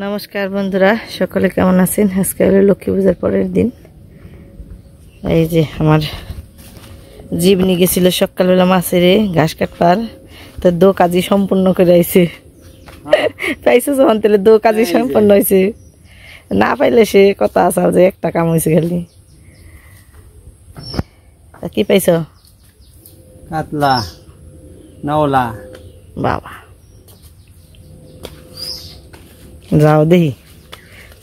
নমস্কার বন্ধুরা, সকলে কেমন আছেন? আজকে হলো লক্ষ্মী পূজার পরের দিন। এই যে আমার জীবনি গেছিল সকালবেলা মাছের ঘাস কাটবার, তো দো কাজই সম্পূর্ণ করে আইছে। পাইছো যখন তাহলে দো কাজই সম্পূর্ণ হয়েছে, না পাইলে সে কথা আছে যে একটা কাম হয়েছে খালি। কি পাইছ? কাতলা নওলা। বাবা যাও দেখি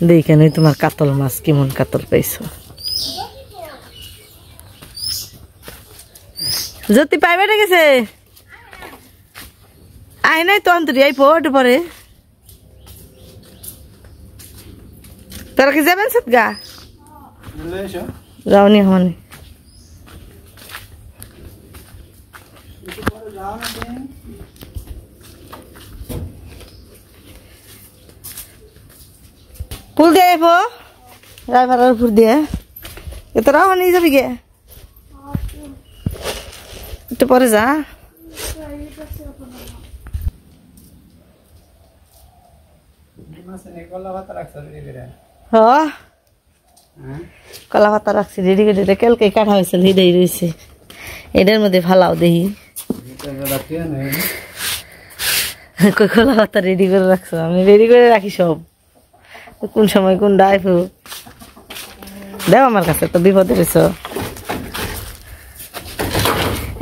দেখি কেন তোমার কাতল মাছ কেমন কাতল পাইছো। জ্যোতি পাইবে গেছে আয় নাই তো অন্তরি আইপো একটু পরে। তোরা কি যাবেন সৎগা? যাওনি হনি ফুল দিয়ে আইপো রায়ভাড়ার ফুল দিয়ে। তোরাও হনি যাবি গে? একটু পরে যা। কলা পাতা রাখছি রেডি করে, কালকে কাটা হয়েছে হিডেই রয়েছে। এটার মধ্যে ফালাও দেখি কলা পাতা রেডি করে রাখছো। আমি রেডি করে রাখি সব, কোন সময় কোন ডাইফ দেও আমার কাছে। তো বিপদে রয়েছ,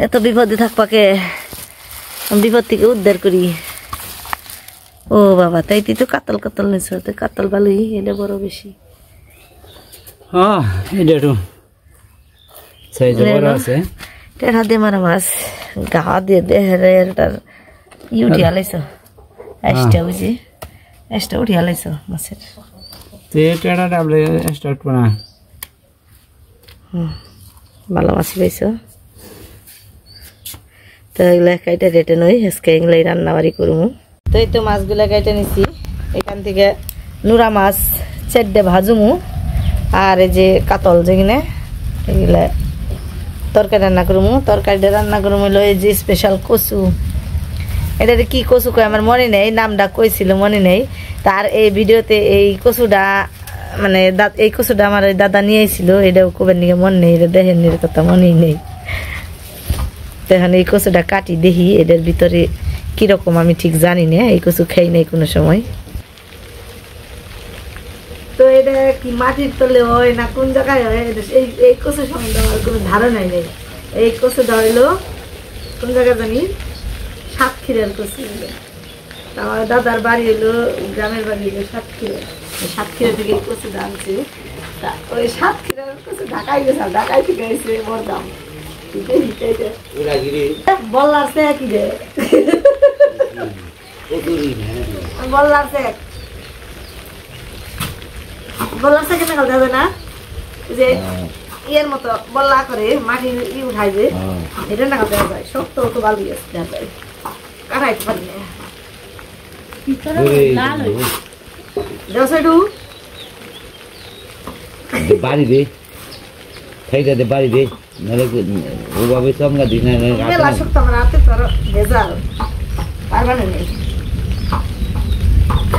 এত বিপদে থাকবাকে বিপদ থেকে উদ্ধার করি। ও বাবা, তাই তুই তো কাতল কাতল নিছ, তুই কাতল ভালোই, এটা বড় বেশি। টেড়া দিয়ে মারা মাছ গা দিয়ে দেহের ই উঠিয়া লাইছ, এসটা বুঝি এসটা উঠিয়া লাইছ মাছের। ভালো মাছ পাইছ তো, এগুলা কাইটা রেটে নই, আজকে এগুলাই রান্না বাড়ি করবো। তো এই তো মাছগুলা কাইটা নিছি, এখান থেকে নুরা মাছ চেড্ডে ভাজুমু, আর এই যে কাতল যেগুলো এগুলা তরকারি রান্না করবো। তরকারিটা রান্না করবো হলো এই যে স্পেশাল কচু। এটা কি কচু কয় আমার মনে নেই, নামটা কইছিল মনে নেই। তার এই ভিডিওতে এই কচুটা মানে এই কচুটা আমার দাদা নিয়ে এসেছিল, এটাও কবের নিয়ে মনে নেই, এটা দেখেন এর কথা মনেই নেই। এখন এই কচুটা কাটি দেখি এটার ভিতরে কিরকম, আমি ঠিক জানি না, এই কচু খাই নাই কোনো সময়। তো এটা কি মাটির তলে হয় না কোন জায়গায় হয়, এই কচু সম্বন্ধে আমার কোনো ধারণাই নেই। এই কচুটা হইলো কোন জায়গায় জানি সাতক্ষীরার কচু। আমার দাদার বাড়ি হইলো, গ্রামের বাড়ি হইলো সাতক্ষীরা। সাতক্ষীরা থেকে এই কচুটা আনছে। তা ওই সাতক্ষীরার কচু ঢাকায় গেছে, ঢাকায় থেকে এসে বলতাম বললার সে কি রে বললার সে কেন যাবে না, যে ইয়ের মতো বল্লা করে মাটির ই উঠাই যে এটা না দেওয়া যায়, শক্ত তো বালু দেওয়া যায়, কাটাইতে পারি না। বাড়ি দে খাইটা দে, বাড়ি দে, নাহলে ওভাবে চমকা দিস না। মেলা শক্ত আমার হাতে, তোর ভেজাল পারবা না নেই।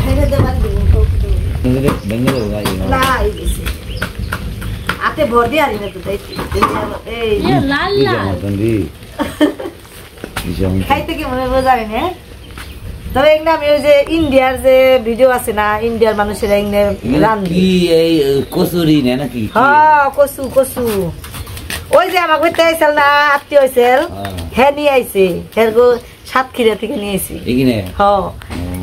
খাইটা দে বাড়ি দেবো না, এই গেছে হাতে ভর দিয়ে আনি না তো, তাই খাইতে কি মনে বোঝাই না। তবে এগুলো আমি ওই যে ইন্ডিয়ার যে ভিডিও আছে না, ইন্ডিয়ার মানুষেরা কচুরি নাকি, হ্যাঁ কচু কচু। ওই যে আমাকে ঘুরতে আইসাল না, আত্মীয় হয়েছিল, হ্যাঁ নিয়ে আইছে, হ্যাঁ গো সাতক্ষীরা থেকে নিয়ে আইছি। হ্যাঁ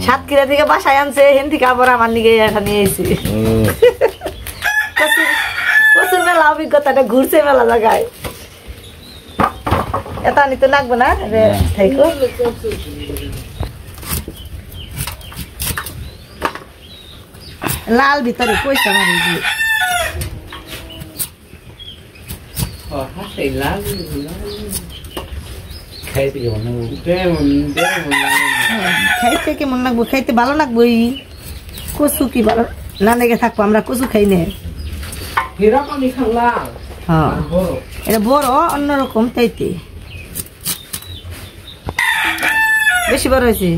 সাতক্ষীরা থেকে বাসায় আনছে, হেন থেকে আবার আমার নিকে এটা নিয়ে আইছি। কচুর মেলা অভিজ্ঞতাটা ঘুরছে মেলা জায়গায়, এটা নিতে লাগবে না। লাল ভিতরে পয়সা মারি খাইতে কেমন লাগবো, খাইতে ভালো লাগবো। কচু কি ভালো না লেগে থাকবো, আমরা কচু খাই না। এটা বড় অন্যরকম, তাইতে বেশি বড় হয়েছে।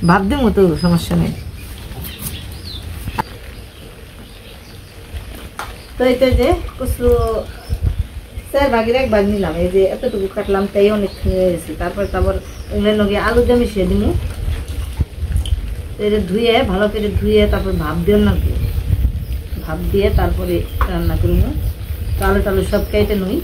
ভাব দেবো তো, সমস্যা নেই। তো এটা যে কচু 4 ভাগের 1 ভাগ নিলাম, এই যে এতটুকু কাটলাম তাই অনেক হয়ে গেছে। তারপর এগুলো লগে আলু দিয়ে মিশিয়ে দিব। এটা ধুয়ে ভালো করে ধুয়ে তারপর ভাপ দিয়ে রাখবো। ভাপ দিয়ে তারপরে রান্না করবো। তো আলু টালু সব কেটে নই।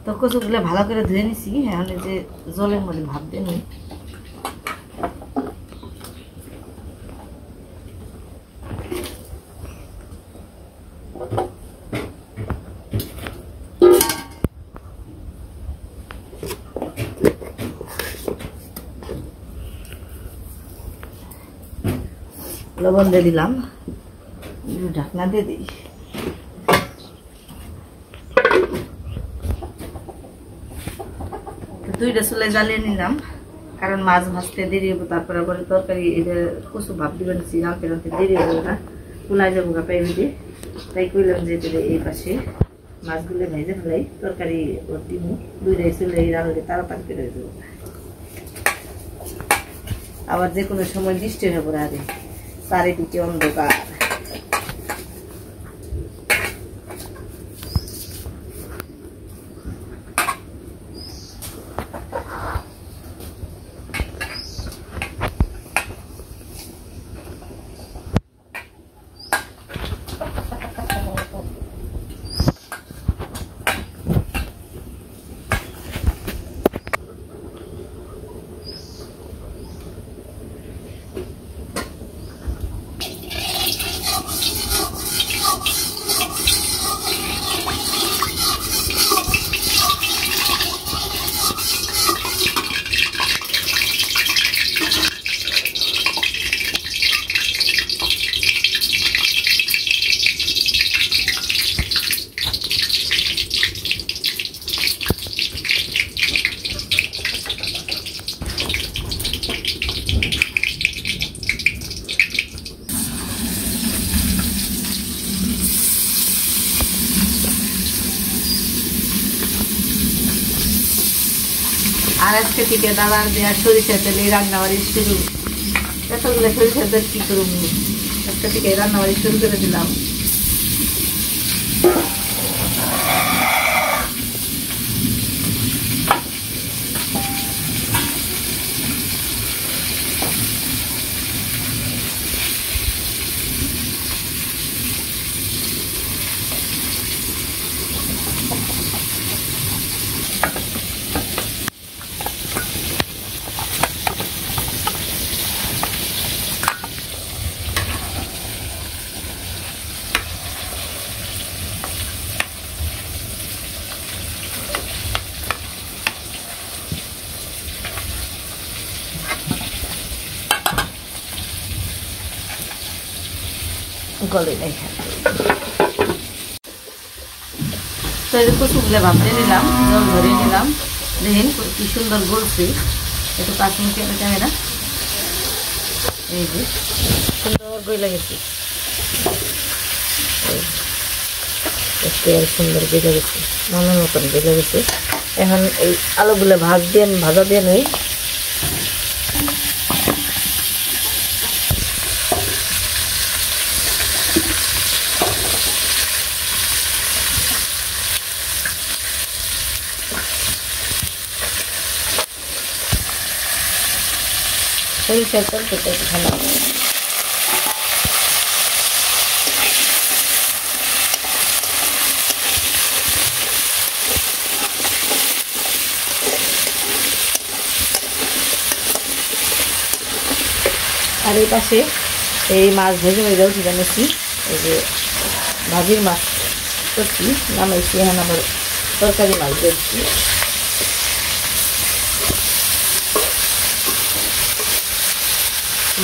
তো কচুগুলো ভালো করে ধুয়ে নিছি। এখন যে জলের মধ্যে ভাপ দিয়ে নিই। লবণ দিয়ে দিলাম, ঢাকনা দিয়ে দিই। দুইটা চুলে জ্বালিয়ে নিলাম, কারণ মাছ ভাজতে দেরি হবো। তারপরে আবার তরকারি এটা কচু ভাব দিবেন, রাঁধতে রাঁধতে দেরি হবো না, কুলাই যাবো গা পাইবে দিয়ে। তাই কইলাম যে এই পাশে মাছগুলো ভেজে ফেলাই, তরকারি দিব। দুইটাই চুলে রাঁধলে তাড়াতাড়ি করে দেবো। আবার যে কোনো সময় বৃষ্টি হবো আগে, চারিদিকে অন্ধকার। আর আজকে থেকে দাদার দেওয়া সরিষার তেলে রান্নাবাড়ি শুরু। এতগুলো সরিষার তেল কি করব, আজকে থেকে রান্নাবাড়ি শুরু করে দিলাম। গলে নাই, তো এই কচুগুলো ভাবতে নিলাম, জল ধরে নিলাম। দেখেন কি সুন্দর গলছে। একটু কাছে ক্যামেরা, এই যে সুন্দর গলে গেছে, সুন্দর গলে গেছে, মনের মতন গলে গেছে। এখন এই আলুগুলো ভাজা দিয়ে নই। সরিষার তেল থেকে ভালো আর এই পাশে এই মাছ ভেজে ভেজে উঠে জানিয়েছি। এই যে ভাজির মাছ করছি, নামাইছি। এখন আবার তরকারি মাছ দিচ্ছি।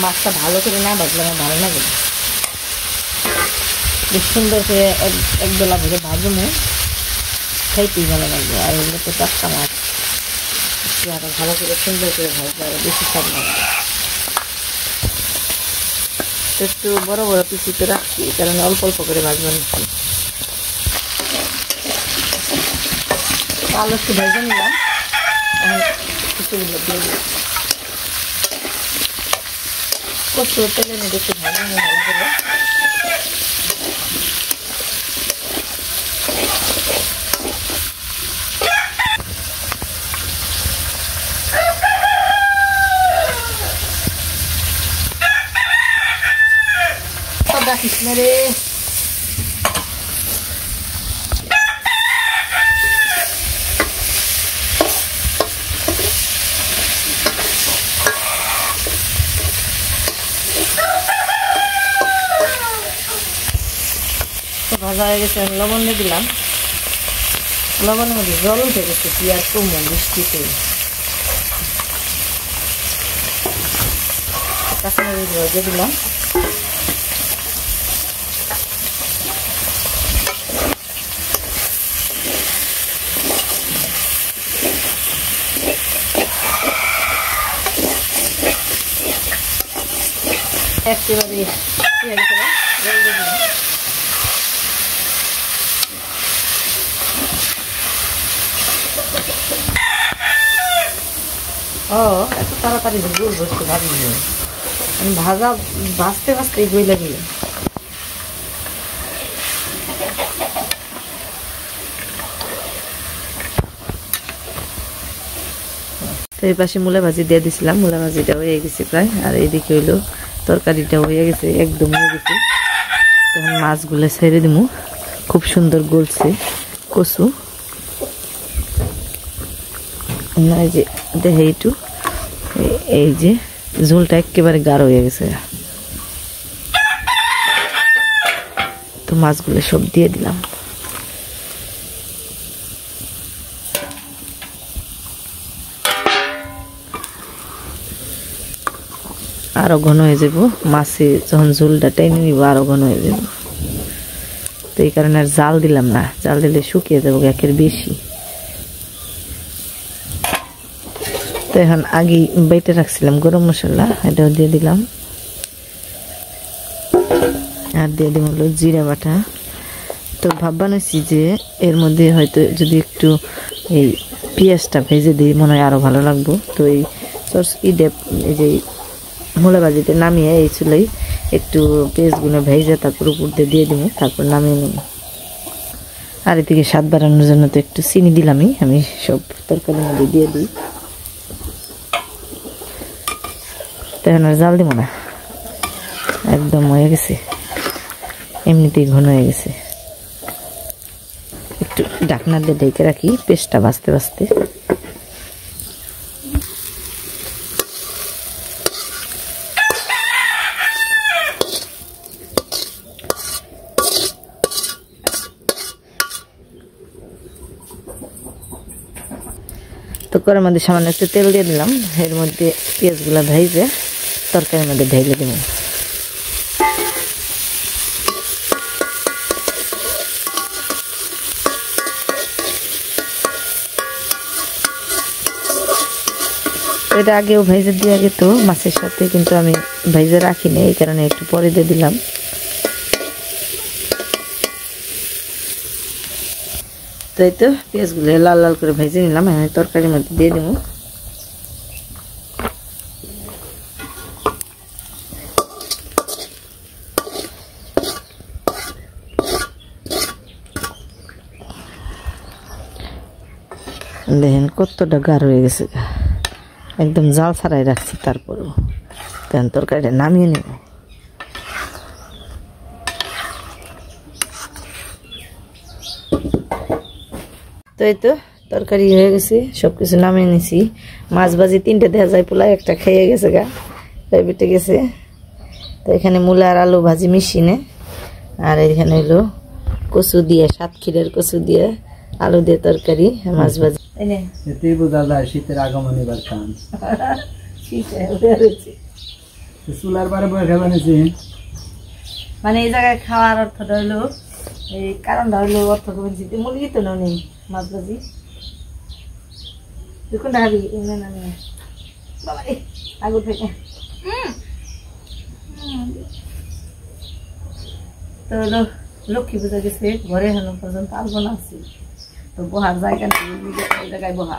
মাছটা ভালো করে না ভাজলে আমার ভালো লাগে না। বেশ সুন্দর করে একবেলা ভেজে ভাজবো, খাইতেই ভালো লাগবে। আর এগুলো তো টাটকা মাছ, আরো ভালো করে সুন্দর করে ভাজলে আরো বেশি স্বাদ লাগবে। তো একটু বড় বড় পিসিতে রাখছি, কারণ অল্প অল্প করে ভাজবো নিচ্ছি। আলু একটু ভেজে নিলাম, কিছুগুলো দিয়ে দিই। কচু তেলে নিয়ে একটু ভালো ভালো করে। রাখিস না রে, ভাজা হয়ে গেছে। লবণ দিয়ে দিলাম, লবণের মধ্যে জল উঠে গেছে, পেঁয়াজ কমো বৃষ্টিতে। কাঁচামরিচ ভেজে দিলাম, একেবারে জল দিয়ে দিলাম। ও এত তাড়াতাড়ি গুড় বসতে ভাবি, ভাজা ভাজতে ভাজতে গইলা গেলে। তো এই পাশে মূলা ভাজি দিয়ে দিছিলাম, মূলা ভাজিটা হয়ে গেছে প্রায়। আর এইদিকে হইলো তরকারিটা হয়ে গেছে, একদম হয়ে গেছে। তখন মাছগুলো ছেড়ে দিব, খুব সুন্দর গলছে কচু। এই যে দেখে একটু, এই যে ঝোলটা একেবারে গাঢ় হয়ে গেছে। তো মাছগুলো সব দিয়ে দিলাম। আরো ঘন হয়ে যাব, মাছে যখন ঝোলটা টেনে নিব আরো ঘন হয়ে যাব। তো এই কারণে আর জাল দিলাম না, জাল দিলে শুকিয়ে যাবো একের বেশি। তো এখন আগে বেটে রাখছিলাম গরম মশলা, এটাও দিয়ে দিলাম। আর দিয়ে দিব হলো জিরা বাটা। তো ভাবছি যে এর মধ্যে হয়তো যদি একটু এই পেঁয়াজটা ভেজে দিই মনে হয় আরো ভালো লাগবো। তো এই এই যে মূলা ভাজিতে নামিয়ে এই চুলাই একটু পেঁয়াজগুলো ভেজে তারপর উপর দিয়ে দিব, তারপর নামিয়ে নেব। আর এদিকে স্বাদ বাড়ানোর জন্য তো একটু চিনি দিলামই, আমি সব তরকারির মধ্যে দিয়ে দিই। তখন আর জাল দিব না, একদম হয়ে গেছে, এমনিতেই ঘন হয়ে গেছে। একটু ঢাকনা দিয়ে ঢেকে রাখি পেস্টটা ভাজতে ভাজতে। তো কড়াইয়ের মধ্যে সামান্য একটু তেল দিয়ে দিলাম, এর মধ্যে পেঁয়াজগুলো ভেজে তরকারির মধ্যে ঢেলে দিব। এটা আগেও ভেজে দিয়ে আগে তো মাছের সাথে, কিন্তু আমি ভেজে রাখিনি, এই কারণে একটু পরে দিয়ে দিলাম। তো এই তো পেঁয়াজগুলো লাল লাল করে ভেজে নিলাম, আমি তরকারির মধ্যে দিয়ে দেবো। দেখেন কতটা গাঢ় হয়ে গেছে, একদম জাল ছাড়াই রাখছি। তারপরেও তখন তরকারিটা নামিয়ে নেব। তো এই তো তরকারি হয়ে গেছে, সবকিছু নামিয়ে নিছি। মাছ ভাজি 3টে দেওয়া যায়, পোলা একটা খেয়ে গেছে গা, বেটে গেছে। তো এখানে মূলা আর আলু ভাজি মিশিয়ে, আর এখানে হলো কচু দিয়ে, সাতক্ষীরার কচু দিয়ে আলু দিয়ে তরকারি, মাছ ভাজি। এতেই বোঝা যায় শীতের আগমন এবার খান। চুলার বারে বয়ে খাবেন, মানে এই জায়গায় খাওয়ার অর্থটা হলো, এই কারণটা হলো অর্থ বলছি মুরগি তো নেই মাছ ভাজি। তুই কোনটা খাবি? না বাবা আগুন থেকে তো লক্ষ্মী পূজা গেছে ঘরে এখনো পর্যন্ত আলপনা আছে তো বহার জায়গা নেই ওই জায়গায় বহা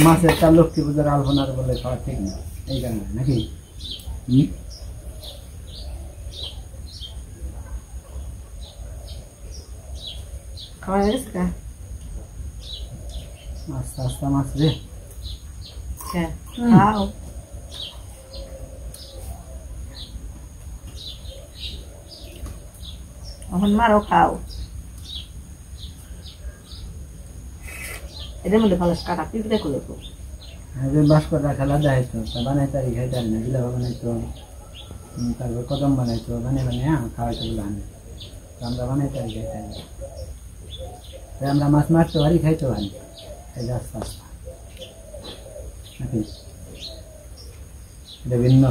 মাছের তা লক্ষ্মী পূজার আলপনার বলে খাওয়া ঠিক না এই কারণে নাকি খাওয়া গেছে না আস্তে আস্তে মাছ রে হ্যাঁ খাও এখন মারও খাও এদের মধ্যে ভালো কাটা পিঁপড়ে করে ভাস্কররা খেলা দেখাইতো তা বানাইতে আর খাইতে না গিলা বানাইতো তারপর কদম বানাইতো বানিয়ে বানিয়ে খাওয়াইতো বলে আনে আমরা বানাইতে আর খাইতে আমরা মাছ মারতে পারি খাইতে পারি এই যে আস্তে আস্তে নাকি বিভিন্ন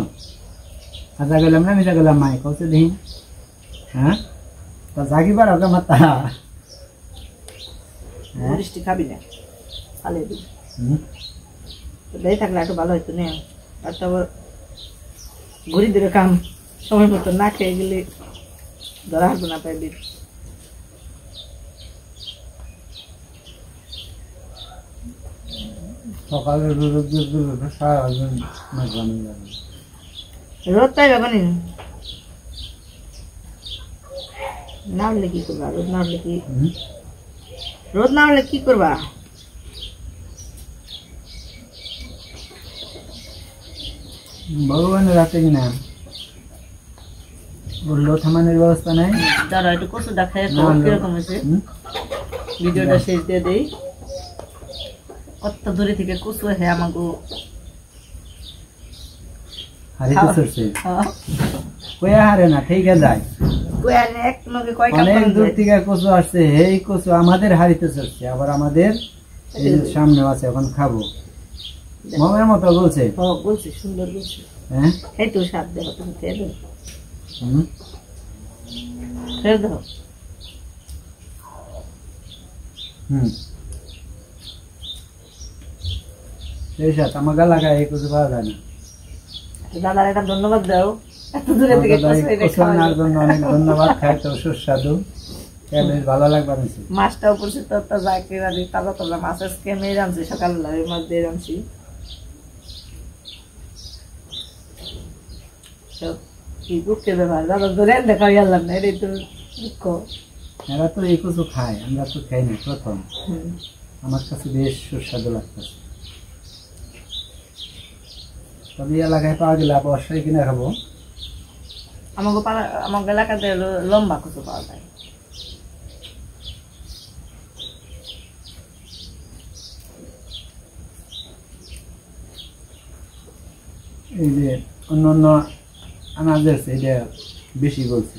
আজা গেলাম না মিশা গেলাম মাই কৌশে দিন হ্যাঁ তা জাগি পারো কে মাতা বৃষ্টি খাবি না খালে দিই দেয় থাকলে একটু ভালো হইতো না আর তারপর ঘুরি ধরে কাম সময় মতো না খেয়ে গেলে ধরা হাঁটবো না পাইবি সকালে সারাদিন মাছ বানিয়ে যাবে রোদ তাই বাবা নি না হলে কি করবা রোদ না হলে কি রোদ না হলে কি করবা ভগবানের রাতে কিনা বললো থামানোর ব্যবস্থা নাই দাঁড়া একটু কচু দেখায় কিরকম হয়েছে ভিডিওটা শেষ দিয়ে দেই কত দূরে থেকে কচু হ্যাঁ আমাকে হারিতে চড়ছে কয়া হারে না ঠিক যায় অনেক দূর থেকে কচু আসছে এই কচু আমাদের হারিতে চড়ছে আবার আমাদের সামনে আছে এখন খাবো মামের মতো বলছে বলছে সুন্দর বলছে হ্যাঁ এই তো স্বাদ দেখো তুমি খেয়ে দেবো সেই সাথে আমার গা লাগায় এই কচু পাওয়া যায় না দাদার একটা ধন্যবাদ দাও এত দূরে থেকে কচু আনার জন্য অনেক ধন্যবাদ খাইতে সুস্বাদু বেশ ভালো লাগবে মাছটাও পড়ছে তো যাকে তাজা তাজা মাছ আজকে মেয়ে রাঁধছি সকালবেলা ওই মাছ দিয়ে রাঁধছি কি দুঃখের ব্যাপার দাদা ধরে দেখা গেলাম না এটাই তো দুঃখ এরা তো এই কচু খায় আমরা তো খাই না প্রথম আমার কাছে বেশ সুস্বাদু লাগতেছে তবে এলাকায় পাওয়া গেলে অবশ্যই কিনে খাবো আমাকে এলাকাতে লম্বা কচু পাওয়া যায় এই যে অন্য অন্য আনাজ আছে এটা বেশি বলছে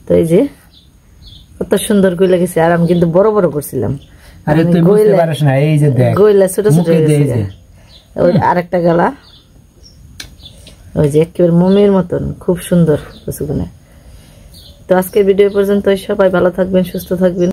তো এই যে কত সুন্দর গইলা গেছে আর আমি কিন্তু বড় বড় করছিলাম আরে তুই বুঝতে পারিস না এই যে দেখ গইলা ছোট ছোট ওই আরেকটা গলা ওই যে একেবারে মোমের মতন খুব সুন্দর কচুগুলো তো আজকের ভিডিও পর্যন্ত সবাই ভালো থাকবেন সুস্থ থাকবেন